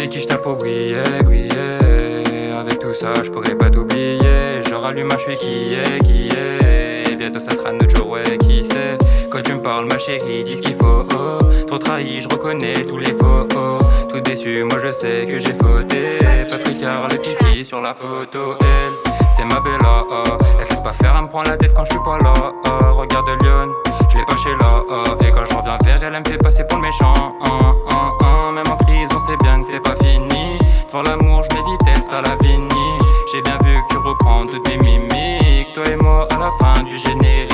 et qui je tape pour briller, briller. Avec tout ça, je pourrais pas t'oublier. Je rallume un chéri qui est. Et bientôt ça sera notre jour, ouais, qui sait. Quand tu me parles, ma chérie, dis ce qu'il faut. Trop trahi, je reconnais tous les faux. Tout déçu, moi je sais que j'ai fauté. Patrick Carl, le titi sur la photo. Elle, c'est ma bella. Elle se laisse pas faire, elle me prend la tête quand je suis pas là. Regarde Lyon, je l'ai pas chez là. Et quand je reviens vers elle, elle me fait passer pour le méchant. Même en crise, on sait bien que c'est pas fini. Devant l'amour, je mets vitesse à la Vini. J'ai bien vu que tu reprends toutes mes mimiques. Toi et moi à la fin du générique.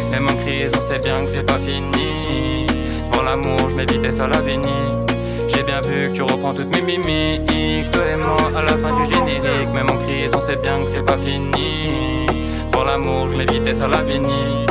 Même en crise, on sait bien que c'est pas fini. Devant l'amour, je mets vitesse à la Vini. J'ai bien vu que tu reprends toutes mes mimiques. Toi et moi à la fin du générique. Même en crise, on sait bien que c'est pas fini. Devant l'amour, je mets vitesse à la Vini.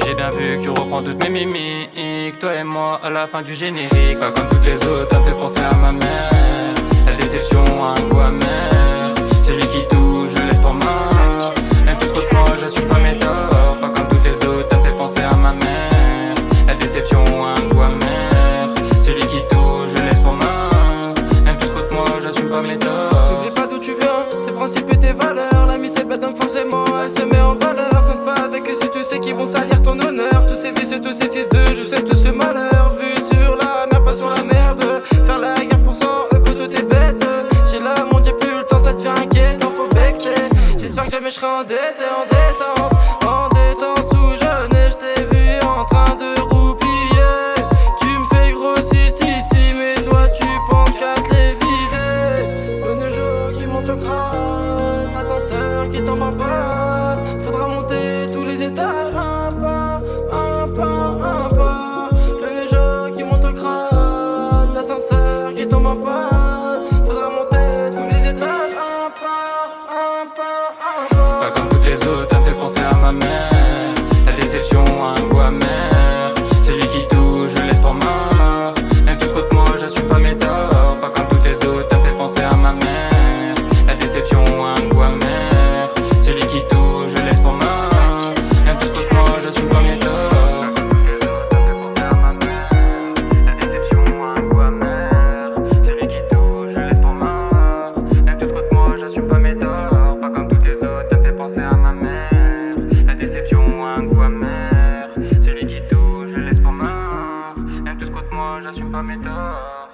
J'ai bien vu que tu reprends toutes mes mimiques. Toi et moi à la fin du générique. Pas comme toutes les autres, ça me fait penser à ma mère. La déception a un goût amer. Celui qui touche, je laisse pour mort. Même tout trop de moi, j'assume pas mes torts. Pas comme toutes les autres, ça me fait penser à ma mère. La déception a un goût amer. Celui qui touche, je laisse pour mort. Même tout trop de moi, j'assume pas mes torts. N'oublie pas d'où tu viens, tes principes et tes valeurs. L'amie c'est bête donc forcément elle se met en valeur. Compte pas avec eux si tu sais qu'ils vont salir ton honneur. Tous ces vices, tous ces fils de, je sais tous ce malheur. Vu sur la mer, pas sur la merde. Faire la guerre pour 100 eux, t'es bête. J'ai là, mon Dieu, plus le temps, ça devient inquiétant, faut becter. J'espère que jamais je serai endetté, en détente, sous jeûne. Et je t'ai vu en train de roupiller. Tu me fais grossiste ici, mais toi tu penses qu'à te les viser. Le jour qui monte au crâne, l'ascenseur qui tombe en panne. Faudra monter tous les étages, un pas, un pas, un pas. Le jour qui monte au crâne, l'ascenseur qui tombe en panne. Faudra monter tous les étages, un pas, un pas, un pas. Pas comme toutes les autres, ça me fait penser à ma mère. La déception a un goût amer. Celui qui touche, je laisse pour mort. Même tout trop de moi, j'assume pas mes torts. Pas comme toutes les autres, ça me fait penser à ma mère. La déception a un goût amer. Celui qui touche, je laisse pour mort. Même tout trop de moi, j'assume pas mes torts. J'assume pas mes torts, pas comme toutes les autres, ça me fait penser à ma mère. La déception a un goût amer. Celui qui touche, je laisse pour mort. Même tout ce côté moi, j'assume pas mes torts.